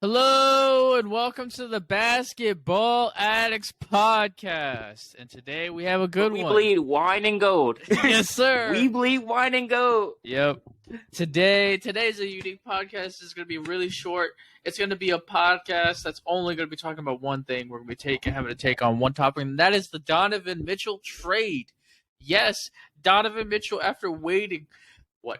Hello and welcome to the Basketball Addicts podcast. And today we have a good We one. bleed wine and gold. Yes, sir. We bleed wine and gold. Yep. Today's a unique podcast. It's going to be really short. It's going to be a podcast that's only going to be talking about one thing. We're going to be having to take on one topic, and that is the Donovan Mitchell trade. Yes, Donovan Mitchell, after waiting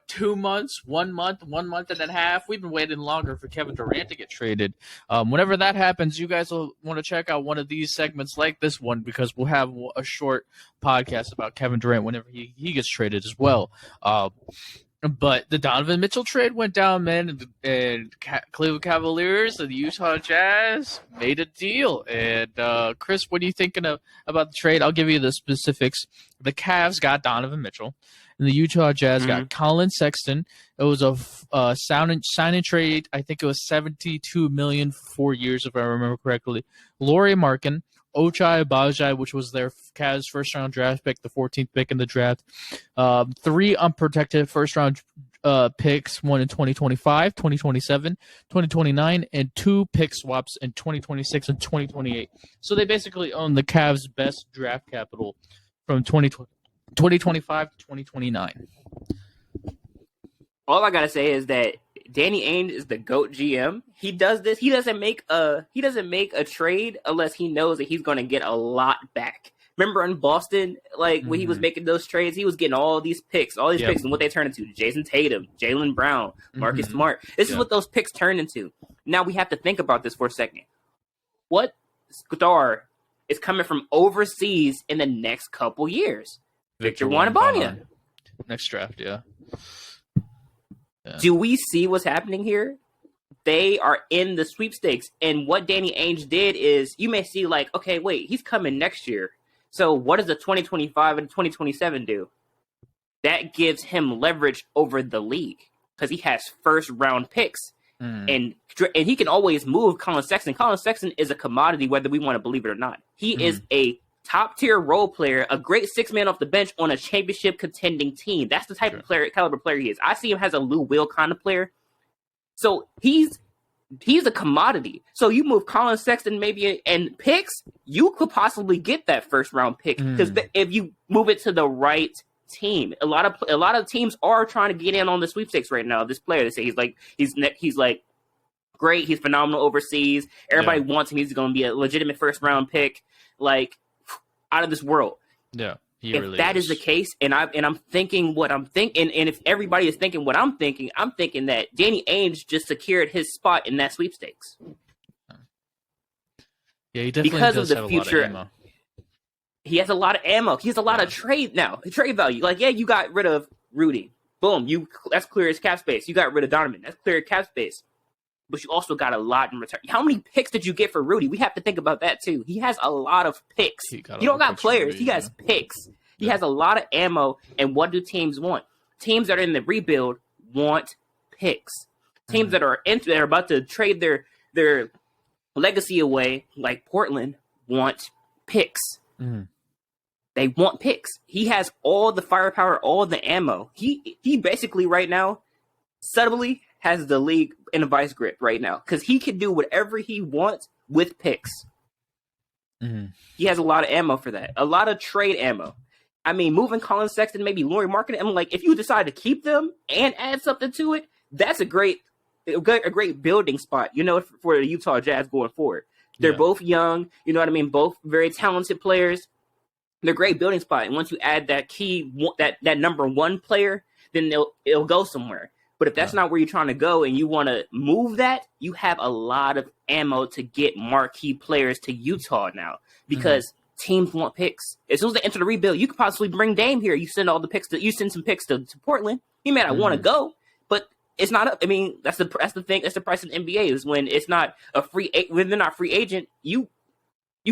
2 months, 1 month, 1 month and a half. We've been waiting longer for Kevin Durant to get traded. Whenever that happens, you guys will want to check out one of these segments like this one, because we'll have a short podcast about Kevin Durant whenever he gets traded as well. But the Donovan Mitchell trade went down, man, and Cleveland Cavaliers and the Utah Jazz made a deal. And Chris, what are you thinking about the trade? I'll give you the specifics. The Cavs got Donovan Mitchell, and the Utah Jazz got Colin Sexton. It was a sign and trade. I think it was $72 million for 4 years, if I remember correctly. Lauri Markkanen, Ochai Agbaji, which was their Cavs first-round draft pick, the 14th pick in the draft. 3 unprotected first-round picks, one in 2025, 2027, 2029, and 2 pick swaps in 2026 and 2028. So they basically own the Cavs' best draft capital from 2025 to 2029. All I gotta say is that Danny Ainge is the GOAT GM. He does this. He doesn't make a trade unless he knows that he's going to get a lot back. Remember in Boston, when he was making those trades, he was getting all these picks, picks, and what they turn into: Jason Tatum, Jaylen Brown, Marcus Smart. This is what those picks turn into. Now we have to think about this for a second. What star is coming from overseas in the next couple years? Victor Wembanyama. Next draft, yeah. Do we see what's happening here? They are in the sweepstakes. And what Danny Ainge did is, you may see okay, wait, he's coming next year. So what does the 2025 and 2027 do? That gives him leverage over the league because he has first round picks. And he can always move Colin Sexton. Colin Sexton is a commodity, whether we want to believe it or not. He is a top-tier role player, a great six-man off the bench on a championship contending team. That's the type of caliber player he is. I see him as a Lou Will kind of player. So he's a commodity. So you move Colin Sexton maybe and picks, you could possibly get that first-round pick because if you move it to the right team. A lot of teams are trying to get in on the sweepstakes right now. This player, they say he's great, he's phenomenal overseas. Everybody wants him. He's going to be a legitimate first-round pick. Out of this world. Yeah, if that is the case, and I'm thinking what I'm thinking, and if everybody is thinking what I'm thinking that Danny Ainge just secured his spot in that sweepstakes. Yeah, he definitely because does of the future. Have a lot of ammo. He has a lot of ammo. He has a lot of trade value. You got rid of Rudy. Boom, that's clear as cap space. You got rid of Donovan. That's clear as cap space. But you also got a lot in return. How many picks did you get for Rudy? We have to think about that, too. He has a lot of picks. You don't got players. He has picks. He has a lot of ammo. And what do teams want? Teams that are in the rebuild want picks. Teams that are about to trade their legacy away, like Portland, want picks. They want picks. He has all the firepower, all the ammo. He basically right now, subtly, has the league in a vice grip right now because he can do whatever he wants with picks. He has a lot of ammo for that, a lot of trade ammo. I mean, moving Colin Sexton, maybe Lauri Markkanen. If you decide to keep them and add something to it, that's a great building spot, for the Utah Jazz going forward. They're both young, you know what I mean? Both very talented players. They're a great building spot. And once you add that key, that number one player, then it'll go somewhere. But if that's not where you're trying to go and you want to move that, you have a lot of ammo to get marquee players to Utah now because teams want picks. As soon as they enter the rebuild, you could possibly bring Dame here. You send some picks to Portland. He may not want to go, but it's not. I mean, that's the thing. That's the price of the NBA is when it's not when they're not free agent. You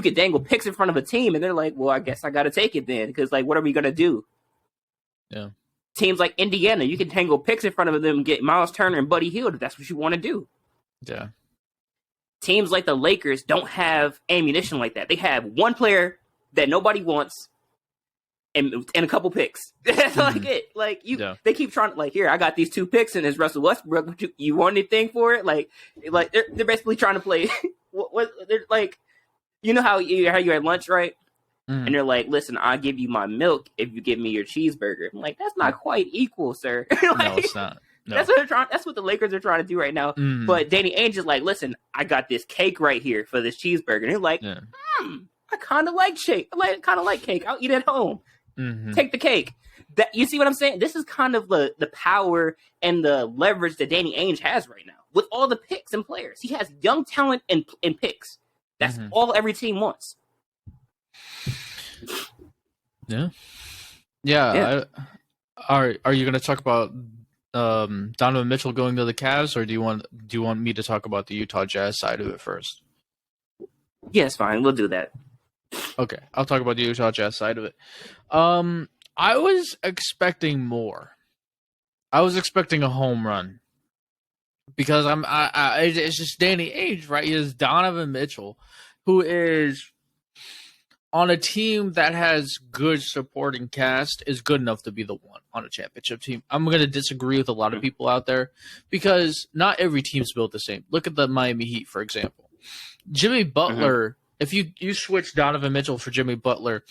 could dangle picks in front of a team, and they're like, well, I guess I got to take it then because what are we gonna do? Yeah. Teams like Indiana, you can tangle picks in front of them and get Miles Turner and Buddy Hield if that's what you want to do. Yeah. Teams like the Lakers don't have ammunition like that. They have one player that nobody wants and a couple picks. That's like it. Like they keep trying to like, here, I got these 2 picks and it's Russell Westbrook. You want anything for it? Like they're basically trying to play. what they're like, you know how you're at lunch, right? And they're like, listen, I'll give you my milk if you give me your cheeseburger. I'm like, that's not quite equal, sir. Like, no, it's not. No. That's what they're trying. That's what the Lakers are trying to do right now. But Danny Ainge is like, listen, I got this cake right here for this cheeseburger. And they're like, I kind of like shake. I kind of like cake. I'll eat at home. Take the cake. That you see what I'm saying? This is kind of the power and the leverage that Danny Ainge has right now with all the picks and players. He has young talent and picks. That's all every team wants. Yeah. Are you going to talk about Donovan Mitchell going to the Cavs, or do you want me to talk about the Utah Jazz side of it first? Yeah, it's fine. We'll do that. Okay, I'll talk about the Utah Jazz side of it. I was expecting more. I was expecting a home run because it's just Danny Ainge, right? He is Donovan Mitchell, who is on a team that has good supporting cast, is good enough to be the one on a championship team. I'm going to disagree with a lot of people out there because not every team's built the same. Look at the Miami Heat, for example. Jimmy Butler, if you switch Donovan Mitchell for Jimmy Butler,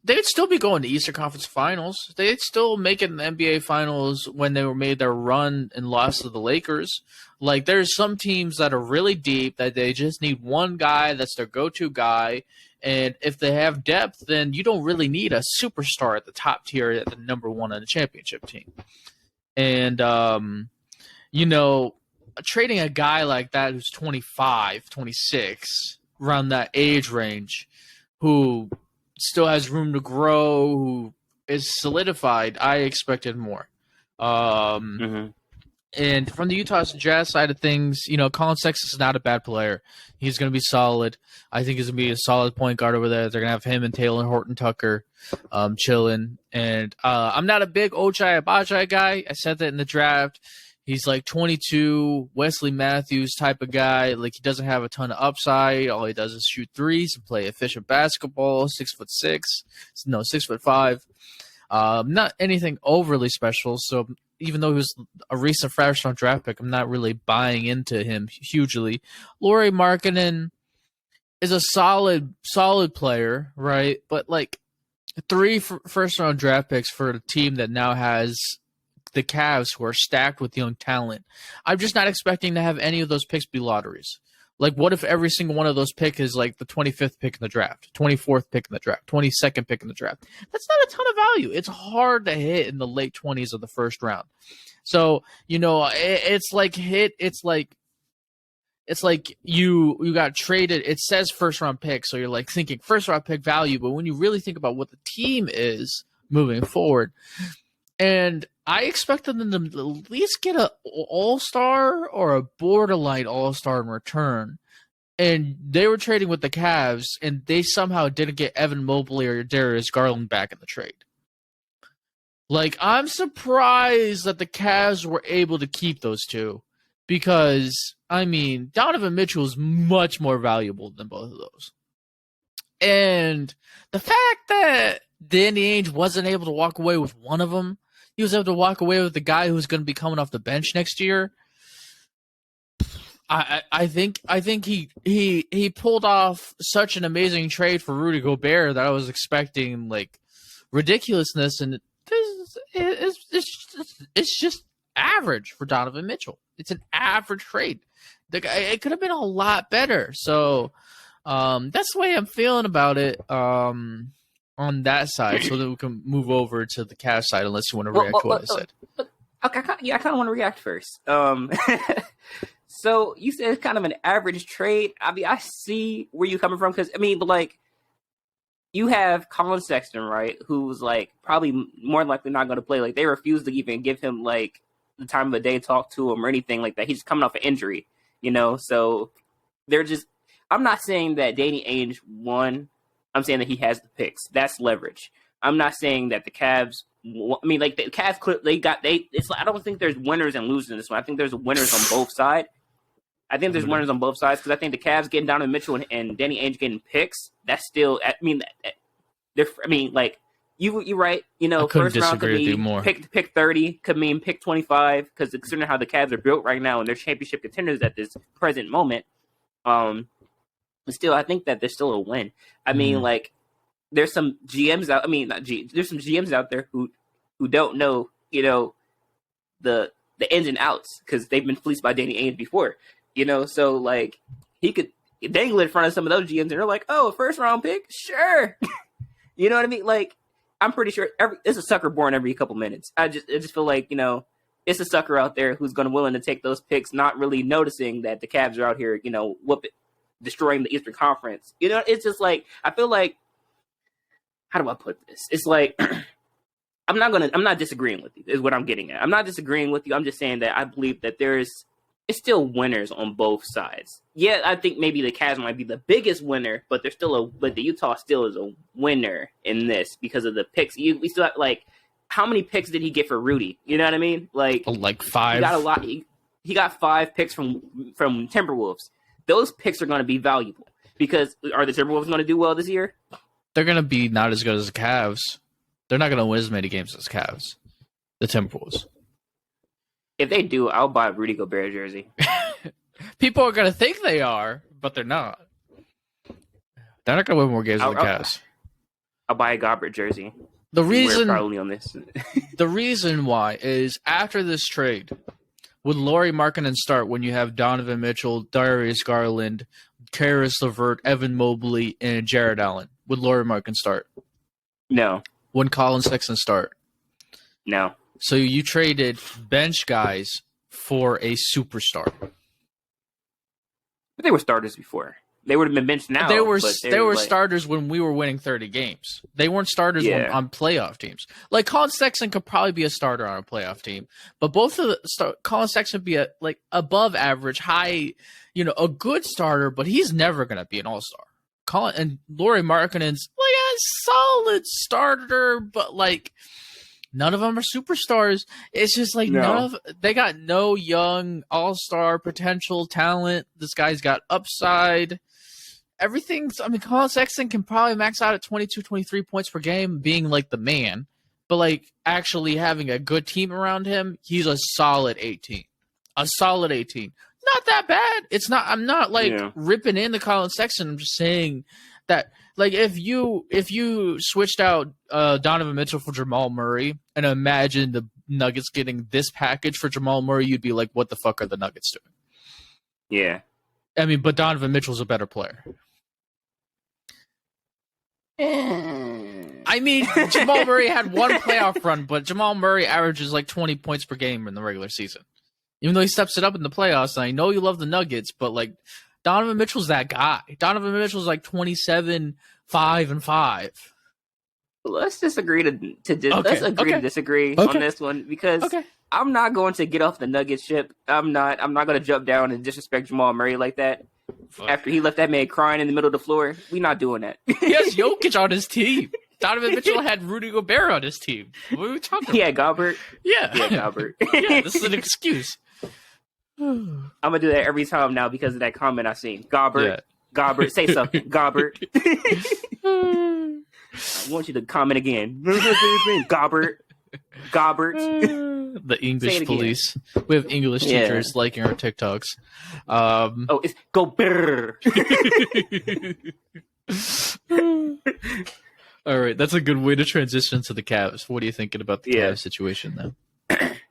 they'd still be going to Eastern Conference Finals. They'd still make it in the NBA Finals when they made their run and lost to the Lakers. Like, there's some teams that are really deep that they just need one guy that's their go-to guy. And if they have depth, then you don't really need a superstar at the top tier at the number one on the championship team. And, trading a guy like that who's 25, 26, around that age range, who still has room to grow, who is solidified, I expected more. And from the Utah Jazz side of things, Colin Sexton is not a bad player. He's going to be solid. I think he's going to be a solid point guard over there. They're going to have him and Taylor Horton-Tucker chilling. And I'm not a big Ochai Agbaji guy. I said that in the draft. He's like 22, Wesley Matthews type of guy. Like, he doesn't have a ton of upside. All he does is shoot threes and play efficient basketball. 6'5". Not anything overly special. So even though he was a recent first-round draft pick, I'm not really buying into him hugely. Lauri Markkanen is a solid player, right? But like 3 first-round draft picks for a team that now has the Cavs, who are stacked with young talent. I'm just not expecting to have any of those picks be lotteries. Like, what if every single one of those picks is like the 25th pick in the draft, 24th pick in the draft, 22nd pick in the draft? That's not a ton of value. It's hard to hit in the late 20s of the first round. So, it's like you got traded. It says first round pick, so you're like thinking first round pick value, but when you really think about what the team is moving forward, and I expected them to at least get an all-star or a borderline all-star in return. And they were trading with the Cavs, and they somehow didn't get Evan Mobley or Darius Garland back in the trade. Like, I'm surprised that the Cavs were able to keep those two because, Donovan Mitchell is much more valuable than both of those. And the fact that Danny Ainge wasn't able to walk away with one of them, he was able to walk away with the guy who's going to be coming off the bench next year. I think he pulled off such an amazing trade for Rudy Gobert that I was expecting like ridiculousness, and it's just average for Donovan Mitchell. It's an average trade. It could have been a lot better. So that's the way I'm feeling about it. On that side, so that we can move over to the Cavs side, unless you want to react to what I said. Okay, I kind of want to react first. So you said it's kind of an average trade. I see where you're coming from, because but like, you have Colin Sexton, right, who's like probably more likely not going to play. Like, they refuse to even give him like the time of the day, talk to him or anything like that. He's coming off an injury, So they're just. I'm not saying that Danny Ainge won. I'm saying that he has the picks. That's leverage. I'm not saying that the Cavs. The Cavs. It's. I don't think there's winners and losers in this one. I think there's winners on both sides. Because I think the Cavs getting Donovan Mitchell and Danny Ainge getting picks. That's still. you're right. I couldn't First round could disagree with you mean more. pick 30, could mean pick 25, because considering how the Cavs are built right now and they're championship contenders at this present moment, but still, I think that there's still a win. I mean, like, there's some GMs out. I mean, there's some GMs out there who don't know, the ins and outs because they've been fleeced by Danny Ainge before, So like he could dangle it in front of some of those GMs and they're like, oh, a first round pick, sure. You know what I mean? Like, I'm pretty sure it's a sucker born every couple minutes. I just feel like it's a sucker out there who's going to willing to take those picks, not really noticing that the Cavs are out here, destroying the Eastern Conference. It's just like I feel like. How do I put this? It's like I'm not disagreeing with you, is what I'm getting at. I'm not disagreeing with you. I'm just saying that I believe that it's still winners on both sides. Yeah, I think maybe the Cavs might be the biggest winner, but but the Utah still is a winner in this because of the picks. We still have, like, how many picks did he get for Rudy? You know what I mean? Like 5. He got a lot. He got 5 picks from Timberwolves. Those picks are going to be valuable because are the Timberwolves going to do well this year? They're going to be not as good as the Cavs. They're not going to win as many games as the Cavs. The Timberwolves. If they do, I'll buy a Rudy Gobert jersey. People are going to think they are, but they're not. They're not going to win more games than the Cavs. I'll buy a Gobert jersey. The reason probably on this. The reason why is after this trade, would Lauri Markkanen start when you have Donovan Mitchell, Darius Garland, Karis LeVert, Evan Mobley, and Jared Allen? Would Lauri Markkanen start? No. Would Colin Sexton start? No. So you traded bench guys for a superstar. But they were starters before. They would have been benched now. They were starters when we were winning 30 games. They weren't starters on playoff teams. Like Colin Sexton could probably be a starter on a playoff team, but both of Colin Sexton would be above average, high, a good starter, but he's never going to be an all-star. Colin and Lauri Markkanen's like a solid starter, but none of them are superstars. It's just they got no young all-star potential talent. This guy's got upside. Colin Sexton can probably max out at 22, 23 points per game, being the man. But actually having a good team around him, he's a solid 18. A solid 18. Not that bad. It's not. I'm not ripping into Colin Sexton. I'm just saying that if you switched out Donovan Mitchell for Jamal Murray and imagine the Nuggets getting this package for Jamal Murray, you'd be like, what the fuck are the Nuggets doing? Yeah. But Donovan Mitchell's a better player. Jamal Murray had one playoff run, but Jamal Murray averages 20 points per game in the regular season. Even though he steps it up in the playoffs, and I know you love the Nuggets, but Donovan Mitchell's that guy. Donovan Mitchell's 27, 5, and 5. Let's disagree to disagree on this one because I'm not going to get off the Nuggets ship. I'm not going to jump down and disrespect Jamal Murray like that. After he left that man crying in the middle of the floor, we're not doing that. He has Jokic on his team. Donovan Mitchell had Rudy Gobert on his team. What are we talking about? Yeah, Gobert. Yeah, Gobert. Yeah, this is an excuse. I'm gonna do that every time now because of that comment I seen. Gobert, Gobert, say something. Gobert. I want you to comment again. Gobert. The English police. We have English teachers liking our TikToks. It's Gobert. All right, that's a good way to transition to the Cavs. What are you thinking about the Cavs situation now?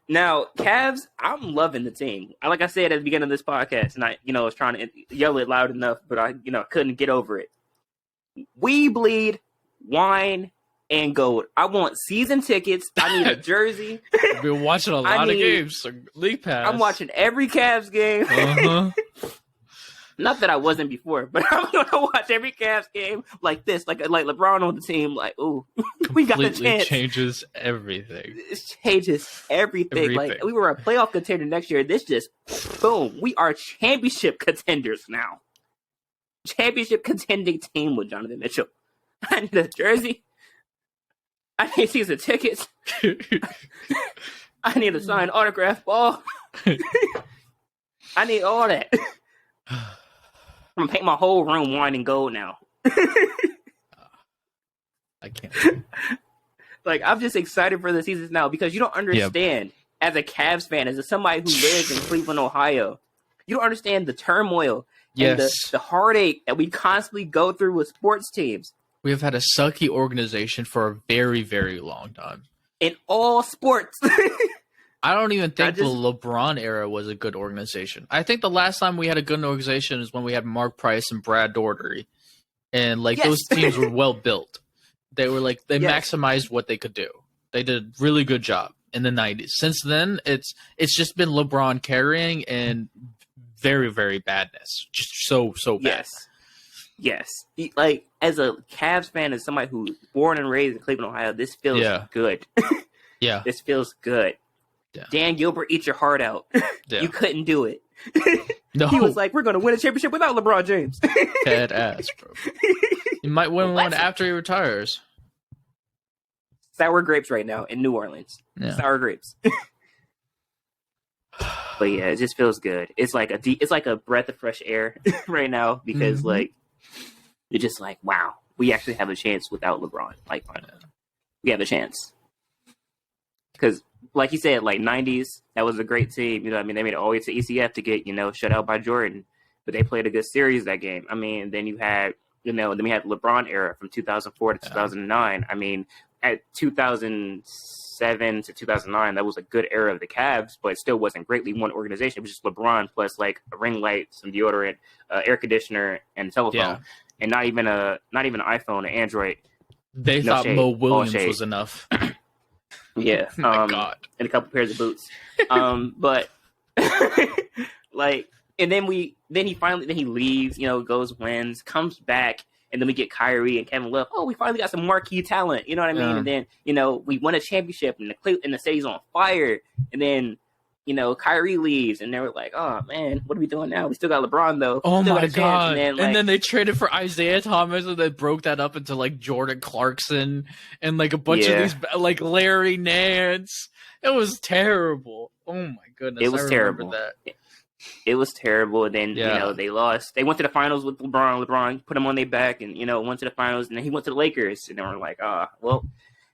Now, Cavs, I'm loving the team. Like I said at the beginning of this podcast, and I was trying to yell it loud enough, but I couldn't get over it. We bleed wine and gold. I want season tickets. I need a jersey. I've been watching a lot of games. League pass. I'm watching every Cavs game. Uh-huh. Not that I wasn't before, but I'm going to watch every Cavs game like this, like LeBron on the team. Ooh, we got the chance. Changes everything. It changes everything. We were a playoff contender next year. This just, boom, we are championship contenders now. Championship contending team with Donovan Mitchell. I need a jersey. I need season tickets. I need a signed autograph ball. I need all that. I'm gonna paint my whole room wine and gold now. I can't. Like, I'm just excited for the seasons now because you don't understand, as a Cavs fan, as somebody who lives in Cleveland, Ohio, you don't understand the turmoil and the heartache that we constantly go through with sports teams. We have had a sucky organization for a very, very long time. In all sports. I don't even think the LeBron era was a good organization. I think the last time we had a good organization is when we had Mark Price and Brad Daugherty. And, like, those teams were well built. They were, like, they maximized what they could do. They did a really good job in the 90s. Since then, it's just been LeBron carrying and very, very badness. Just so bad. Yes. Like, as a Cavs fan, as somebody who's born and raised in Cleveland, Ohio, this feels good. Yeah. This feels good. Yeah. Dan Gilbert, eat your heart out. Yeah. You couldn't do it. No. He was like, we're going to win a championship without LeBron James. Dead ass, bro. He might win one after he retires. Sour grapes right now in New Orleans. Yeah. Sour grapes. But yeah, it just feels good. It's like a breath of fresh air right now because like you're just like, wow, we actually have a chance without LeBron. Like, we have a chance. Because, like you said, like 90s, that was a great team. You know what I mean? They made it all the way to ECF to get, shut out by Jordan. But they played a good series that game. I mean, then you had, then we had the LeBron era from 2004 to 2009. I mean, at 2007 to 2009, that was a good era of the Cavs, but it still wasn't greatly one organization. It was just LeBron plus like a ring light, some deodorant, air conditioner, and telephone, and not even an iPhone, an Android. They thought Mo Williams was enough. Yeah. Oh my God. And a couple pairs of boots. But like, and then he leaves, goes, wins, comes back, and then we get Kyrie and Kevin Love. Oh, we finally got some marquee talent. You know what I mean? And then, we win a championship and the city's on fire. And then, Kyrie leaves and they were like, oh man, what are we doing now? We still got LeBron though. Oh my God. And then they traded for Isaiah Thomas and they broke that up into like Jordan Clarkson and like a bunch of these, like Larry Nance. It was terrible. Oh my goodness. It was terrible. It was terrible. And then, they lost. They went to the finals with LeBron. LeBron put them on their back and, went to the finals. And then he went to the Lakers. And they were like, well,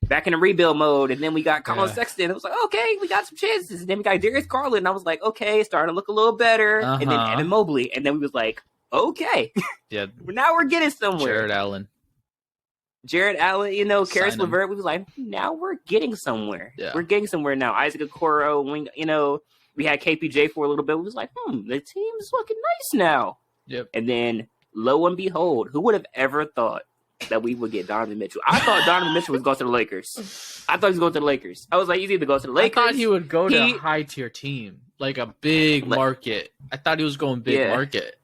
back in the rebuild mode. And then we got Colin Sexton. It was like, okay, we got some chances. And then we got Darius Garland. And I was like, okay, it's starting to look a little better. And then Evan Mobley. And then we was like, okay. Yeah. Now we're getting somewhere. Jared Allen, Karis LeVert. We was like, now we're getting somewhere. Yeah. We're getting somewhere now. Isaac Okoro, we had KPJ for a little bit. We was like, the team's looking nice now. Yep. And then, lo and behold, who would have ever thought that we would get Donovan Mitchell? I thought Donovan Mitchell was going to the Lakers. I thought he was going to the Lakers. I was like, he's either going to the Lakers. I thought he would go to a high-tier team, like a big market. I thought he was going big market.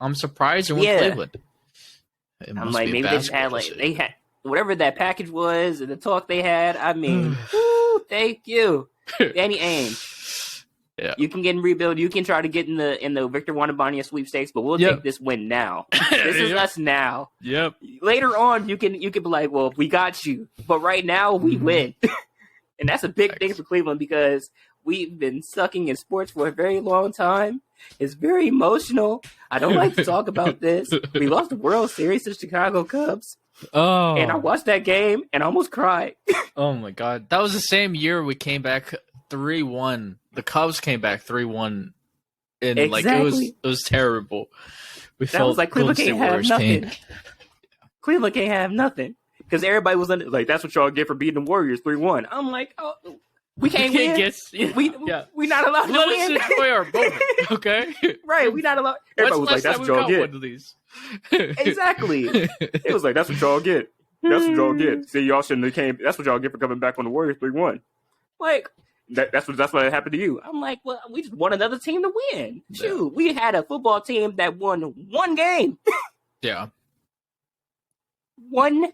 I'm surprised he went to Cleveland. I'm like, maybe they just had, they had whatever that package was and the talk they had. I mean, woo, thank you. Danny Ainge. Yeah. You can get in rebuild. You can try to get in the Victor Wembanyama sweepstakes, but we'll take this win now. This is us now. Yep. Later on, you can be like, well, we got you, but right now we win, and that's a big thing for Cleveland because we've been sucking in sports for a very long time. It's very emotional. I don't like to talk about this. We lost the World Series to the Chicago Cubs. Oh, and I watched that game and I almost cried. Oh my God, that was the same year we came back 3-1. The Cubs came back 3-1, and like it was terrible. That was like Cleveland can't have nothing. Cleveland can't have nothing because everybody was like, "That's what y'all get for beating the Warriors 3-1." I'm like, "Oh, we can't win. We not allowed to win. Let's enjoy our moment, okay? Right? We not allowed." Everybody was like, "That's what y'all get." One of these. Exactly. It was like, "That's what y'all get. That's what y'all get." See, y'all shouldn't have came. That's what y'all get for coming back on the Warriors 3-1. Like. That's what happened to you. I'm like, well, we just want another team to win. Shoot, we had a football team that won one game. Yeah. One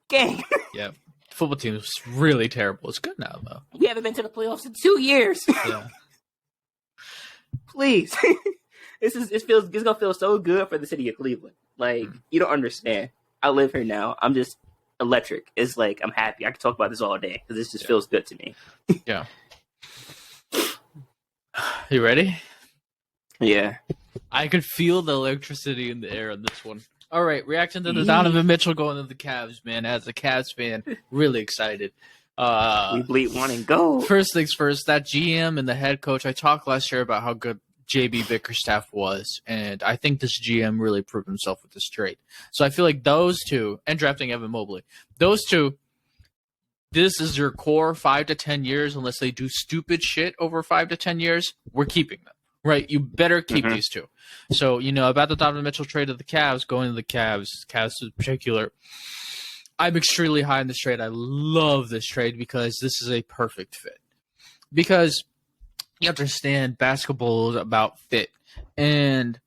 game. Yeah. The football team is really terrible. It's good now, though. We haven't been to the playoffs in 2 years. Yeah. Please. It's gonna feel so good for the city of Cleveland. Like, you don't understand. I live here now. I'm just electric. It's like, I'm happy. I can talk about this all day because this just feels good to me. Yeah. You ready? Yeah. I could feel the electricity in the air on this one. All right, reaction to the Donovan Mitchell going to the Cavs, man. As a Cavs fan, really excited. We bleed one and go. First things first, that GM and the head coach, I talked last year about how good JB Bickerstaff was, and I think this GM really proved himself with this trade. So I feel like those two, and drafting Evan Mobley, those two, this is your core 5 to 10 years, unless they do stupid shit over 5 to 10 years, we're keeping them. Right? You better keep these two. So, about the Donovan Mitchell trade to the Cavs, going to the Cavs in particular, I'm extremely high in this trade. I love this trade because this is a perfect fit. Because you understand basketball is about fit. And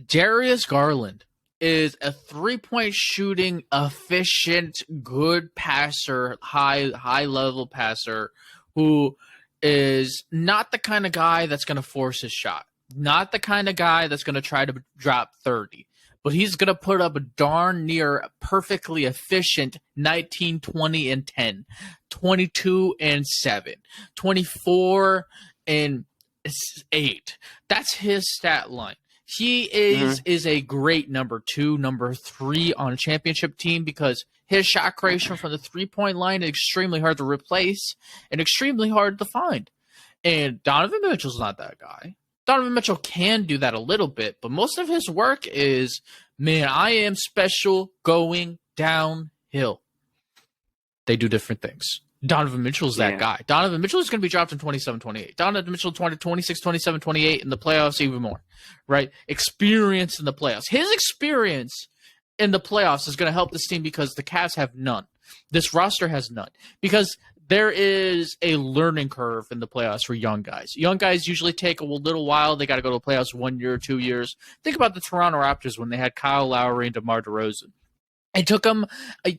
Darius Garland is a three-point shooting, efficient, good passer, high-level passer who is not the kind of guy that's going to force his shot. Not the kind of guy that's going to try to drop 30. But he's going to put up a darn near perfectly efficient 19, 20, and 10, 22 and 7, 24 and 8. That's his stat line. He is a great number 2, number 3 on a championship team because his shot creation from the three-point line is extremely hard to replace and extremely hard to find. And Donovan Mitchell's not that guy. Donovan Mitchell can do that a little bit, but most of his work is, man, I am special going downhill. They do different things. Donovan Mitchell's that guy. Donovan Mitchell is going to be dropped in 27, 28. Donovan Mitchell 26, 27, 28 in the playoffs even more, right? Experience in the playoffs. His experience in the playoffs is going to help this team because the Cavs have none. This roster has none because there is a learning curve in the playoffs for young guys. Young guys usually take a little while. They got to go to the playoffs 1 year, 2 years. Think about the Toronto Raptors when they had Kyle Lowry and DeMar DeRozan. It took him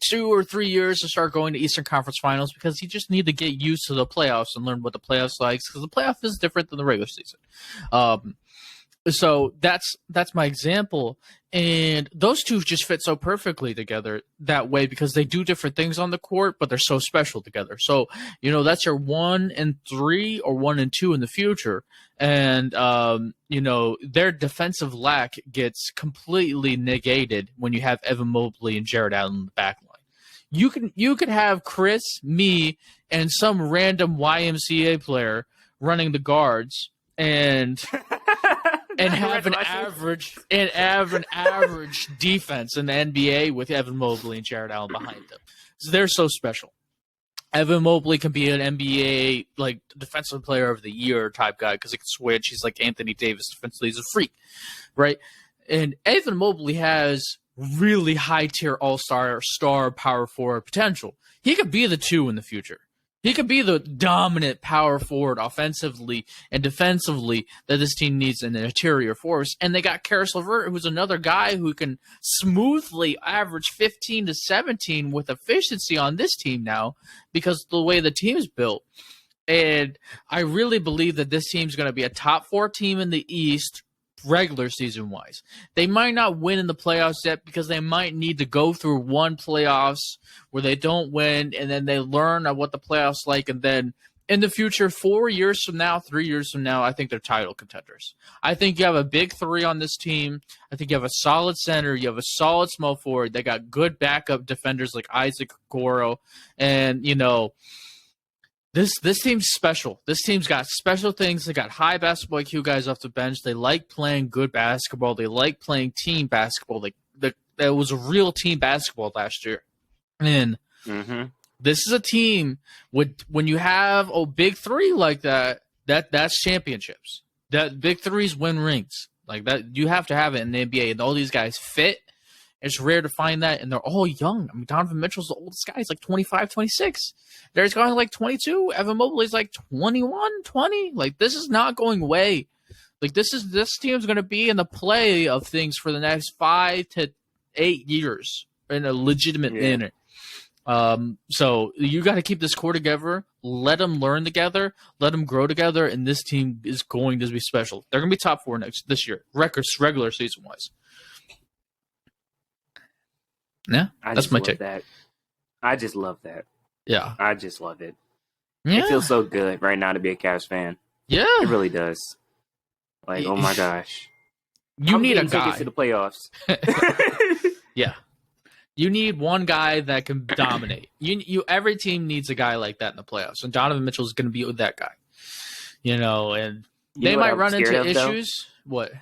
2 or 3 years to start going to Eastern Conference Finals because he just needed to get used to the playoffs and learn what the playoffs like because the playoff is different than the regular season. So that's my example. And those two just fit so perfectly together that way because they do different things on the court, but they're so special together. So, that's your 1 and 3 or 1 and 2 in the future. And, their defensive lack gets completely negated when you have Evan Mobley and Jared Allen in the back line. You could have Chris, me, and some random YMCA player running the guards and have an average defense in the NBA with Evan Mobley and Jared Allen behind them. So they're so special. Evan Mobley can be an NBA defensive player of the year type guy because he can switch. He's like Anthony Davis defensively. He's a freak, right? And Evan Mobley has really high tier all-star power forward potential. He could be the 2 in the future. He could be the dominant power forward offensively and defensively that this team needs in the interior force. And they got Karis LeVert, who's another guy who can smoothly average 15 to 17 with efficiency on this team now because of the way the team is built. And I really believe that this team's going to be a top 4 team in the East regular season wise. They might not win in the playoffs yet because they might need to go through one playoffs where they don't win and then they learn what the playoffs like, and then in the future 4 years from now, 3 years from now, I think they're title contenders. I think you have a big 3 on this team. I think you have a solid center, you have a solid small forward. They got good backup defenders like Isaac Okoro, and This team's special. This team's got special things. They got high basketball IQ guys off the bench. They like playing good basketball. They like playing team basketball. That was a real team basketball last year. And this is a team when you have a big 3 like that's championships. That big 3s win rings. Like that, you have to have it in the NBA. And all these guys fit. It's rare to find that, and they're all young. I mean, Donovan Mitchell's the oldest guy. He's like 25, 26. There's guys like 22. Evan Mobley's like 21, 20. Like, this is not going away. Like, this team's going to be in the play of things for the next 5 to 8 years in a legitimate manner. So you got to keep this core together. Let them learn together. Let them grow together, and this team is going to be special. They're going to be top 4 this year, regular season-wise. Yeah, that's my take. I just love that. Yeah. I just love it. Yeah. It feels so good right now to be a Cavs fan. Yeah. It really does. Like, oh my gosh. You need a guy. To the playoffs. Yeah. You need one guy that can dominate. Every team needs a guy like that in the playoffs, and Donovan Mitchell is going to be that guy. And they might run into issues. What?